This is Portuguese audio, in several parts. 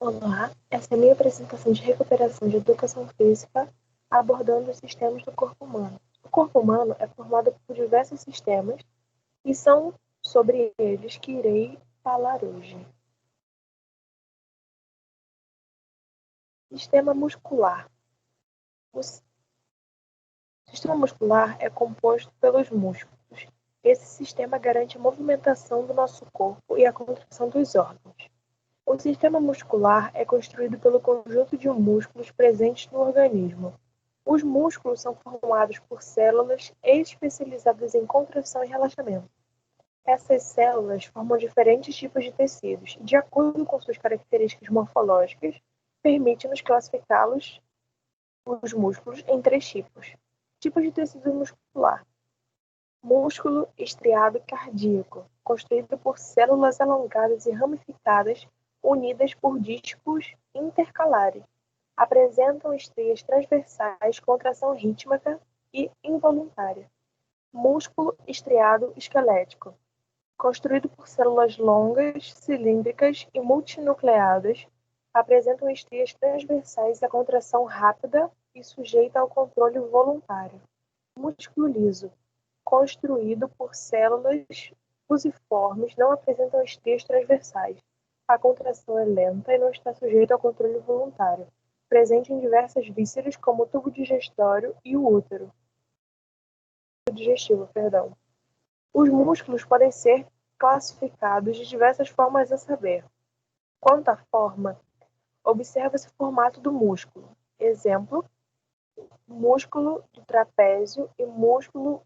Olá, essa é a minha apresentação de recuperação de educação física abordando os sistemas do corpo humano. O corpo humano é formado por diversos sistemas e são sobre eles que irei falar hoje. Sistema muscular. O sistema muscular é composto pelos músculos. Esse sistema garante a movimentação do nosso corpo e a contração dos órgãos. O sistema muscular é construído pelo conjunto de músculos presentes no organismo. Os músculos são formados por células especializadas em contração e relaxamento. Essas células formam diferentes tipos de tecidos e, de acordo com suas características morfológicas, permite-nos classificá-los, os músculos, em 3 tipos. Tipos de tecido muscular. Músculo estriado cardíaco, construído por células alongadas e ramificadas unidas por discos intercalares. Apresentam estrias transversais, contração rítmica e involuntária. Músculo estriado esquelético, construído por células longas, cilíndricas e multinucleadas, apresentam estrias transversais e a contração rápida e sujeita ao controle voluntário. Músculo liso, construído por células fusiformes, não apresentam estrias transversais. A contração é lenta e não está sujeita ao controle voluntário. Presente em diversas vísceras, como o tubo digestório e o útero. Digestivo, perdão. Os músculos podem ser classificados de diversas formas a saber. Quanto à forma, observa-se o formato do músculo. Exemplo, músculo do trapézio e músculo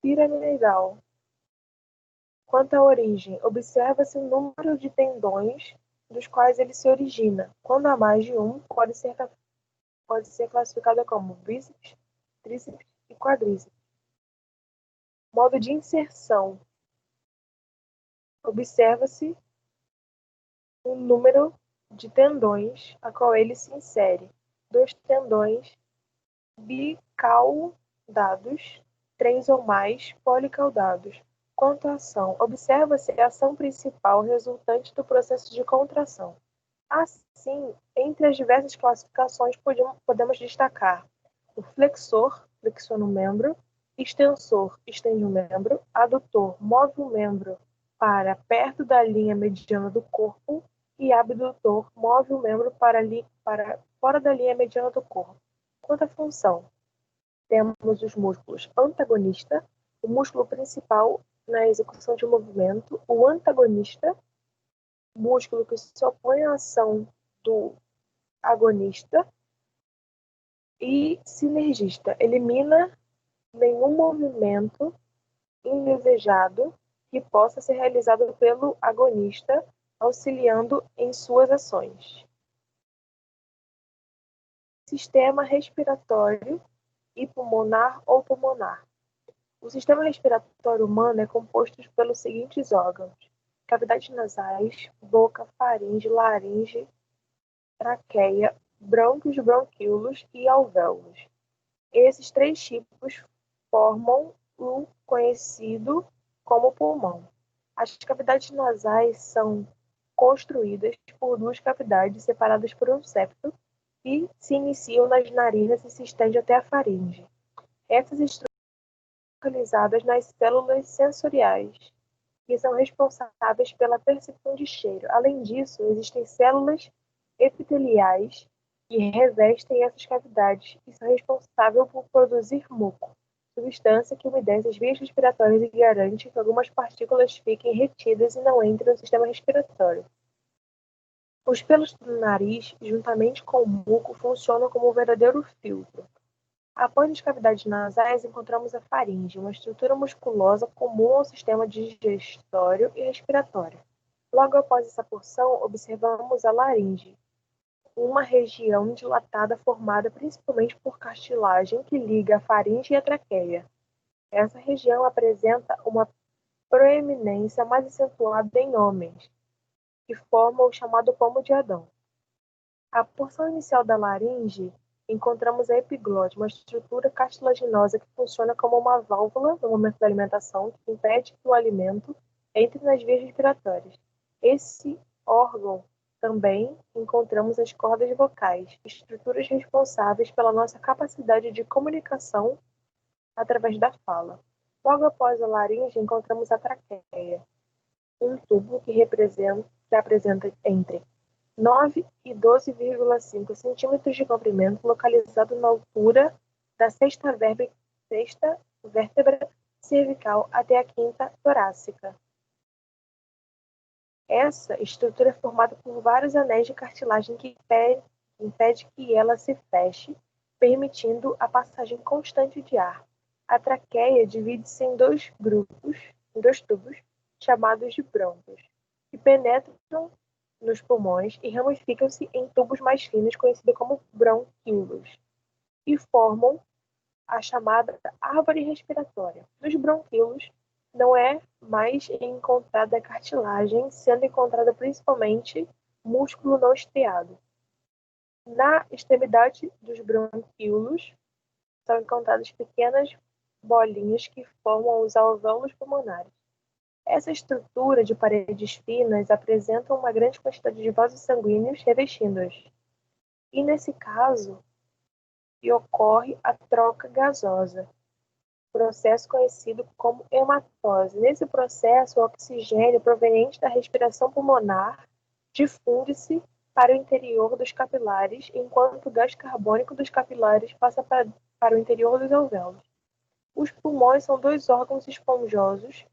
piramidal. Quanto à origem, observa-se o número de tendões dos quais ele se origina. Quando há mais de um, pode ser classificada como bíceps, tríceps e quadríceps. Modo de inserção. Observa-se o número de tendões a qual ele se insere. 2 tendões bicaudados, 3 ou mais policaudados. Quanto à ação, observa-se a ação principal resultante do processo de contração. Assim, entre as diversas classificações, podemos destacar o flexor, flexiona o membro, extensor, estende o membro, adutor, move o membro para perto da linha mediana do corpo e abdutor, move o membro para fora da linha mediana do corpo. Quanto à função, temos os músculos antagonista, o músculo principal na execução de um movimento, o antagonista, músculo que se opõe à ação do agonista, e sinergista, elimina nenhum movimento indesejado que possa ser realizado pelo agonista, auxiliando em suas ações. Sistema respiratório e pulmonar ou pulmonar. O sistema respiratório humano é composto pelos seguintes órgãos: cavidades nasais, boca, faringe, laringe, traqueia, brônquios, bronquíolos e alvéolos. Esses 3 tipos formam o conhecido como pulmão. As cavidades nasais são construídas por 2 cavidades separadas por um septo e se iniciam nas narinas e se estendem até a faringe. Essas estruturas são localizadas nas células sensoriais, que são responsáveis pela percepção de cheiro. Além disso, existem células epiteliais que revestem essas cavidades e são responsáveis por produzir muco, substância que umedece as vias respiratórias e garante que algumas partículas fiquem retidas e não entrem no sistema respiratório. Os pelos do nariz, juntamente com o muco, funcionam como um verdadeiro filtro. Após as cavidades nasais, encontramos a faringe, uma estrutura musculosa comum ao sistema digestório e respiratório. Logo após essa porção, observamos a laringe, uma região dilatada formada principalmente por cartilagem que liga a faringe e a traqueia. Essa região apresenta uma proeminência mais acentuada em homens, que forma o chamado pomo de Adão. A porção inicial da laringe, encontramos a epiglote, uma estrutura cartilaginosa que funciona como uma válvula no momento da alimentação, que impede que o alimento entre nas vias respiratórias. Esse órgão Também encontramos as cordas vocais, estruturas responsáveis pela nossa capacidade de comunicação através da fala. Logo após a laringe, encontramos a traqueia, um tubo que apresenta entre 9 e 12,5 centímetros de comprimento, localizado na altura da sexta vértebra cervical até a quinta torácica. Essa estrutura é formada por vários anéis de cartilagem que impede que ela se feche, permitindo a passagem constante de ar. A traqueia divide-se em dois tubos, chamados de brônquios, que penetram nos pulmões e ramificam-se em tubos mais finos, conhecidos como bronquíolos, e formam a chamada árvore respiratória. Nos bronquíolos não é mais encontrada cartilagem, sendo encontrada principalmente músculo não estriado. Na extremidade dos bronquíolos são encontradas pequenas bolinhas que formam os alvéolos pulmonares. Essa estrutura de paredes finas apresenta uma grande quantidade de vasos sanguíneos revestindo-os. E nesse caso, ocorre a troca gasosa, processo conhecido como hematose. Nesse processo, o oxigênio proveniente da respiração pulmonar difunde-se para o interior dos capilares, enquanto o gás carbônico dos capilares passa para o interior dos alvéolos. Os pulmões são dois órgãos esponjosos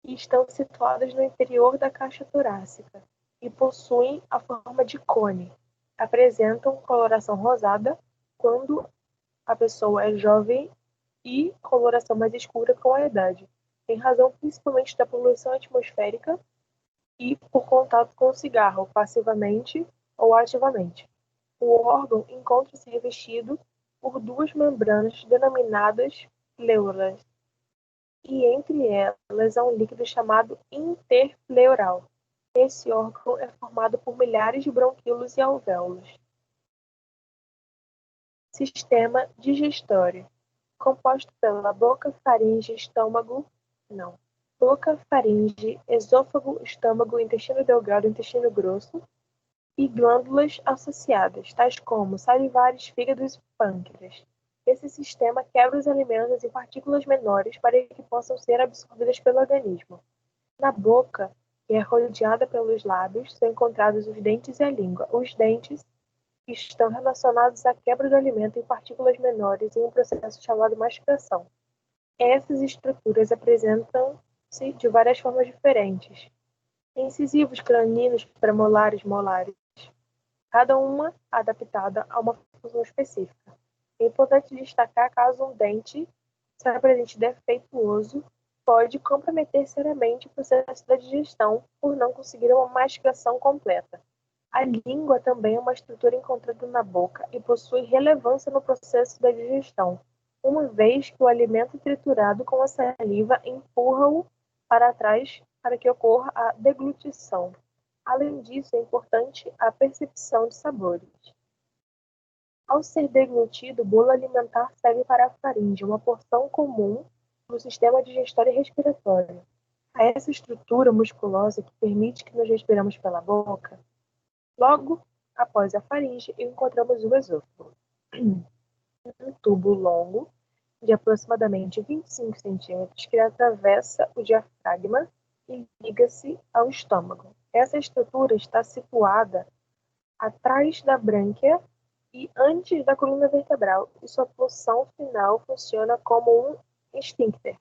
e estão situados no interior da caixa torácica e possuem a forma de cone. Apresentam coloração rosada quando a pessoa é jovem e coloração mais escura com a idade, em razão principalmente da poluição atmosférica e por contato com o cigarro, passivamente ou ativamente. O órgão encontra-se revestido por duas membranas denominadas pleuras, e entre elas há um líquido chamado interpleural. Esse órgão é formado por milhares de bronquíolos e alvéolos. Sistema digestório, composto pela boca, faringe, esôfago, estômago, intestino delgado, intestino grosso e glândulas associadas, tais como salivares, fígados e pâncreas. Esse sistema quebra os alimentos em partículas menores para que possam ser absorvidas pelo organismo. Na boca, que é rodeada pelos lábios, são encontrados os dentes e a língua. Os dentes estão relacionados à quebra do alimento em partículas menores em um processo chamado mastigação. Essas estruturas apresentam-se de várias formas diferentes: incisivos, craninos, premolares, molares, cada uma adaptada a uma função específica. É importante destacar caso um dente se apresente defeituoso, pode comprometer seriamente o processo da digestão por não conseguir uma mastigação completa. A língua também é uma estrutura encontrada na boca e possui relevância no processo da digestão, uma vez que o alimento triturado com a saliva empurra-o para trás para que ocorra a deglutição. Além disso, é importante a percepção de sabores. Ao ser deglutido, o bolo alimentar serve para a faringe, uma porção comum no sistema digestório e respiratório. A essa estrutura musculosa que permite que nos respiramos pela boca, logo após a faringe, encontramos o esôfago, um tubo longo de aproximadamente 25 centímetros que atravessa o diafragma e liga-se ao estômago. Essa estrutura está situada atrás da brânquia e antes da coluna vertebral, e sua porção final funciona como um esfíncter,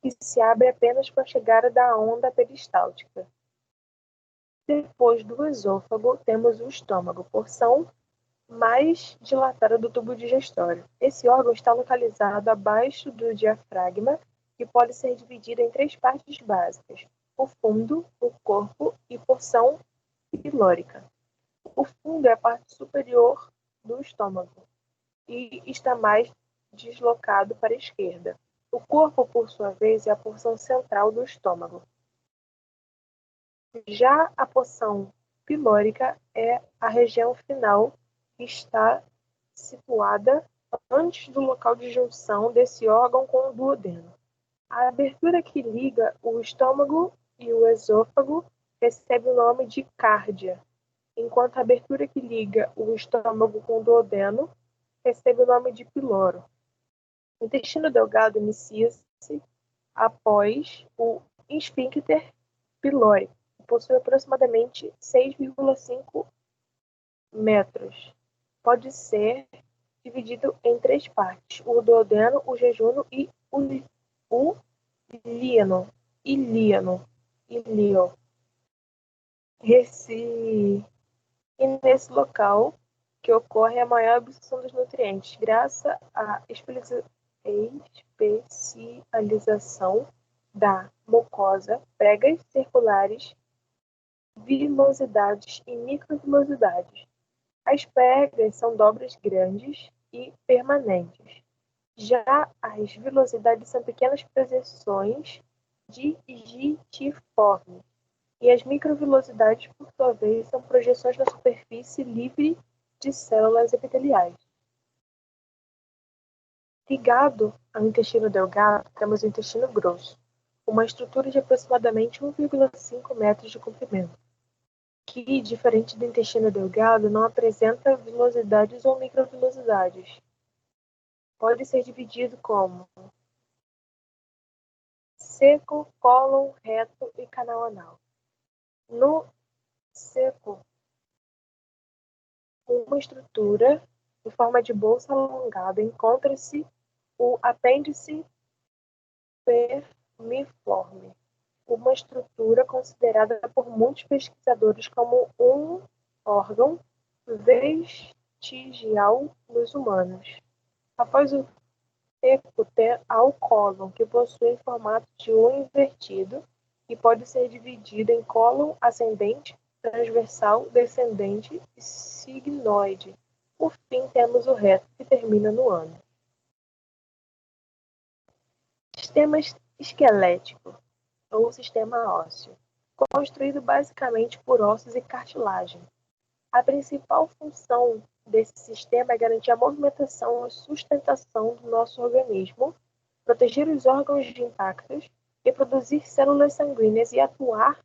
que se abre apenas com a chegada da onda peristáltica. Depois do esôfago, temos o estômago, porção mais dilatada do tubo digestório. Esse órgão está localizado abaixo do diafragma e pode ser dividido em três partes básicas: o fundo, o corpo e porção pilórica. O fundo é a parte superior do estômago e está mais deslocado para a esquerda. O corpo, por sua vez, é a porção central do estômago. Já a porção pilórica é a região final que está situada antes do local de junção desse órgão com o duodeno. A abertura que liga o estômago e o esôfago recebe o nome de cárdia. enquanto a abertura que liga o estômago com o duodeno recebe o nome de piloro. O intestino delgado inicia-se após o esfíncter pilórico, que possui aproximadamente 6,5 metros. Pode ser dividido em 3 partes: o duodeno, o jejunum e o ilíano. Ilio. E nesse local que ocorre a maior absorção dos nutrientes, graças à especialização da mucosa, pregas circulares, vilosidades e microvilosidades. As pregas são dobras grandes e permanentes. Já as vilosidades são pequenas projeções digitiformes. E as microvilosidades, por sua vez, são projeções na superfície livre de células epiteliais. Ligado ao intestino delgado, temos o intestino grosso, uma estrutura de aproximadamente 1,5 metros de comprimento, que, diferente do intestino delgado, não apresenta vilosidades ou microvilosidades. Pode ser dividido como seco, cólon, reto e canal anal. No seco, uma estrutura em forma de bolsa alongada, encontra-se o apêndice vermiforme, uma estrutura considerada por muitos pesquisadores como um órgão vestigial nos humanos. Após o seco, tem ao cólon, que possui formato de U invertido e pode ser dividido em cólon ascendente, transversal, descendente e sigmoide. Por fim, temos o reto, que termina no ânus. Sistema esquelético, ou sistema ósseo, construído basicamente por ossos e cartilagem. A principal função desse sistema é garantir a movimentação e sustentação do nosso organismo, proteger os órgãos intactos e produzir células sanguíneas e atuar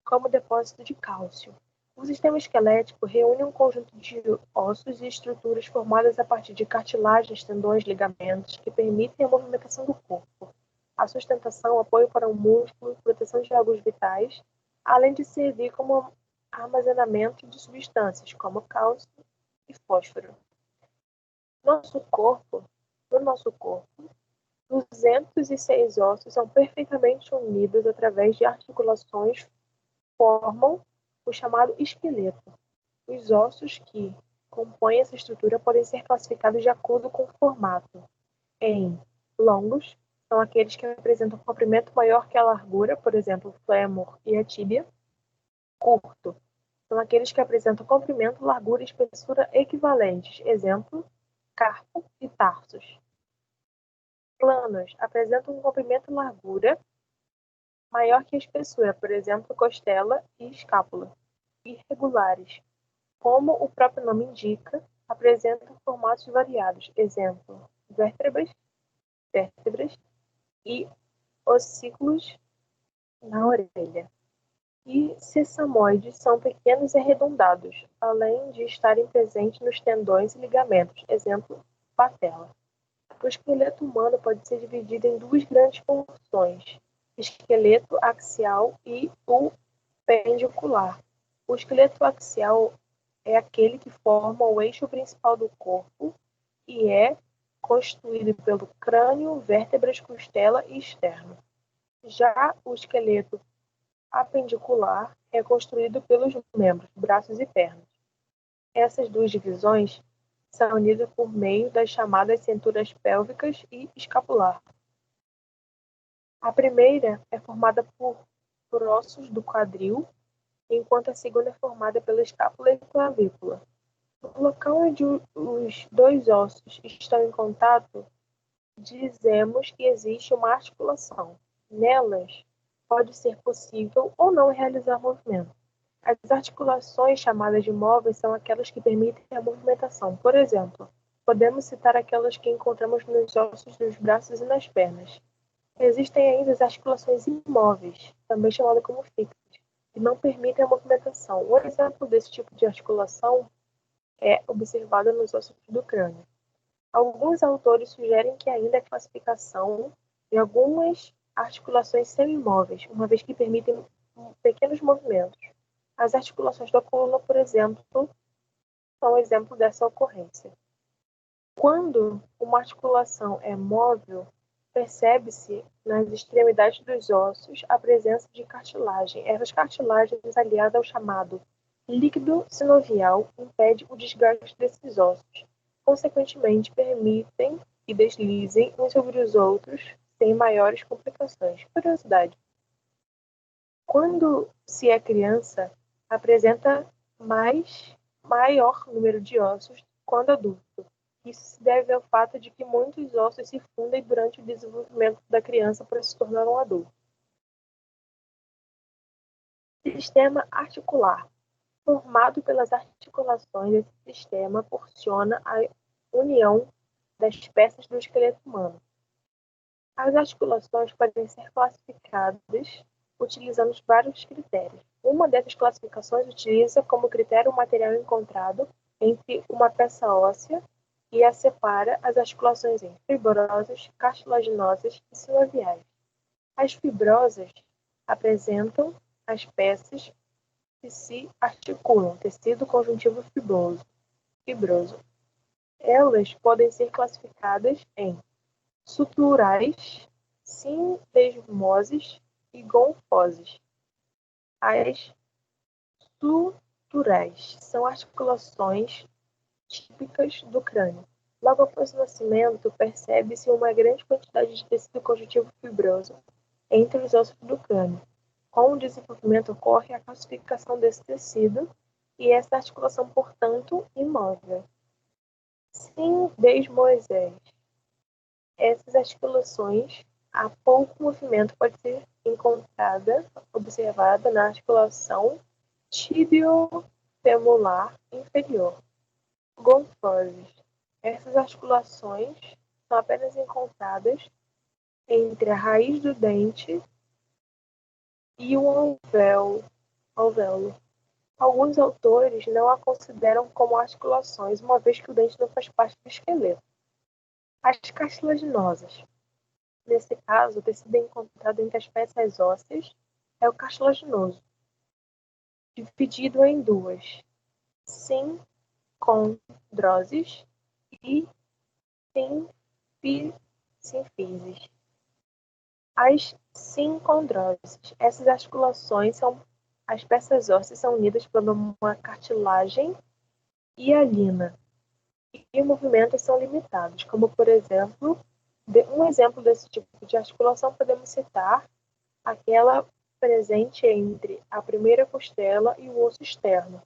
como depósito de cálcio. O sistema esquelético reúne um conjunto de ossos e estruturas formadas a partir de cartilagens, tendões, ligamentos, que permitem a movimentação do corpo, a sustentação, apoio para o músculo, proteção de órgãos vitais, além de servir como armazenamento de substâncias como cálcio e fósforo. No nosso corpo, 206 ossos são perfeitamente unidos através de articulações, formam o chamado esqueleto. Os ossos que compõem essa estrutura podem ser classificados de acordo com o formato. Em longos, são aqueles que apresentam um comprimento maior que a largura, por exemplo, o fêmur e a tíbia. Curto, são aqueles que apresentam comprimento, largura e espessura equivalentes, exemplo, carpo e tarsos. Planos, apresentam um comprimento e largura maior que a espessura, por exemplo, costela e escápula. Irregulares, como o próprio nome indica, apresentam formatos variados, exemplo, vértebras e ossículos na orelha. E sesamoides são pequenos e arredondados, além de estarem presentes nos tendões e ligamentos, exemplo, patela. O esqueleto humano pode ser dividido em duas grandes porções, esqueleto axial e o pendicular. O esqueleto axial é aquele que forma o eixo principal do corpo e é constituído pelo crânio, vértebras, costela e externo. Já o esqueleto apendicular é construído pelos membros, braços e pernas. Essas duas divisões são unidas por meio das chamadas cinturas pélvicas e escapular. A primeira é formada por ossos do quadril, enquanto a segunda é formada pela escápula e clavícula. No local onde os dois ossos estão em contato, dizemos que existe uma articulação. Nelas, pode ser possível ou não realizar movimento. As articulações chamadas de móveis são aquelas que permitem a movimentação. Por exemplo, podemos citar aquelas que encontramos nos ossos dos braços e nas pernas. Existem ainda as articulações imóveis, também chamadas como fixas. e não permitem a movimentação. Um exemplo desse tipo de articulação é observado nos ossos do crânio. Alguns autores sugerem que ainda a classificação de algumas articulações semimóveis, uma vez que permitem pequenos movimentos. As articulações da coluna, por exemplo, são um exemplo dessa ocorrência. Quando uma articulação é móvel, percebe-se nas extremidades dos ossos a presença de cartilagem. Essas cartilagens, aliadas ao chamado líquido sinovial, impedem o desgaste desses ossos. Consequentemente, permitem que deslizem uns sobre os outros sem maiores complicações. Curiosidade: quando se é criança, apresenta maior número de ossos quando adulto. Isso se deve ao fato de que muitos ossos se fundem durante o desenvolvimento da criança para se tornar um adulto. Sistema articular. Formado pelas articulações, esse sistema proporciona a união das peças do esqueleto humano. As articulações podem ser classificadas utilizando vários critérios. Uma dessas classificações utiliza como critério o material encontrado entre uma peça óssea e a separa as articulações em fibrosas, cartilaginosas e sinoviais. As fibrosas apresentam as peças que se articulam, tecido conjuntivo fibroso. Elas podem ser classificadas em suturais, sindesmoses e gonfoses. As suturais são articulações típicas do crânio. Logo após o nascimento, percebe-se uma grande quantidade de tecido conjuntivo fibroso entre os ossos do crânio. Com o desenvolvimento ocorre a calcificação desse tecido e essa articulação, portanto, imóvel. Sindesmoses. Essas articulações, a pouco movimento pode ser observada na articulação tibiofemorar inferior. Gonfoses. Essas articulações são apenas encontradas entre a raiz do dente e o alvéolo. Alguns autores não a consideram como articulações, uma vez que o dente não faz parte do esqueleto. As cartilaginosas. Nesse caso, o tecido encontrado entre as peças ósseas é o cartilaginoso, dividido em duas: sincondroses e sínfises. As sincondroses. Essas articulações as peças ósseas são unidas por uma cartilagem hialina e movimentos são limitados, como por exemplo, um exemplo desse tipo de articulação podemos citar aquela presente entre a primeira costela e o osso externo.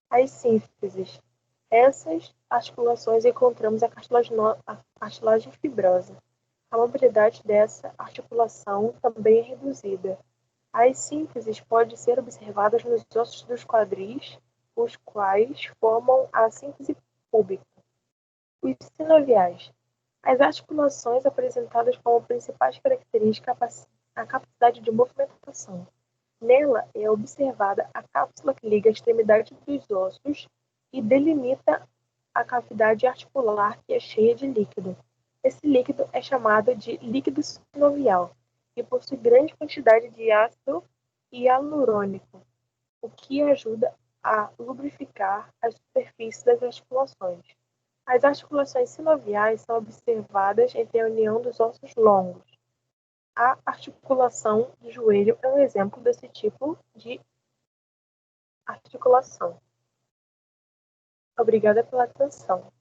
As sínfises. Essas articulações encontramos a cartilagem fibrosa. A mobilidade dessa articulação também é reduzida. As sínfises podem ser observadas nos ossos dos quadris, os quais formam a síntese púbica. Os sinoviais. As articulações apresentadas como principais características a capacidade de movimentação. Nela é observada a cápsula que liga a extremidade dos ossos e delimita a cavidade articular que é cheia de líquido. Esse líquido é chamado de líquido sinovial e possui grande quantidade de ácido hialurônico, o que ajuda a lubrificar as superfícies das articulações. As articulações sinoviais são observadas entre a união dos ossos longos. A articulação do joelho é um exemplo desse tipo de articulação. Obrigada pela atenção.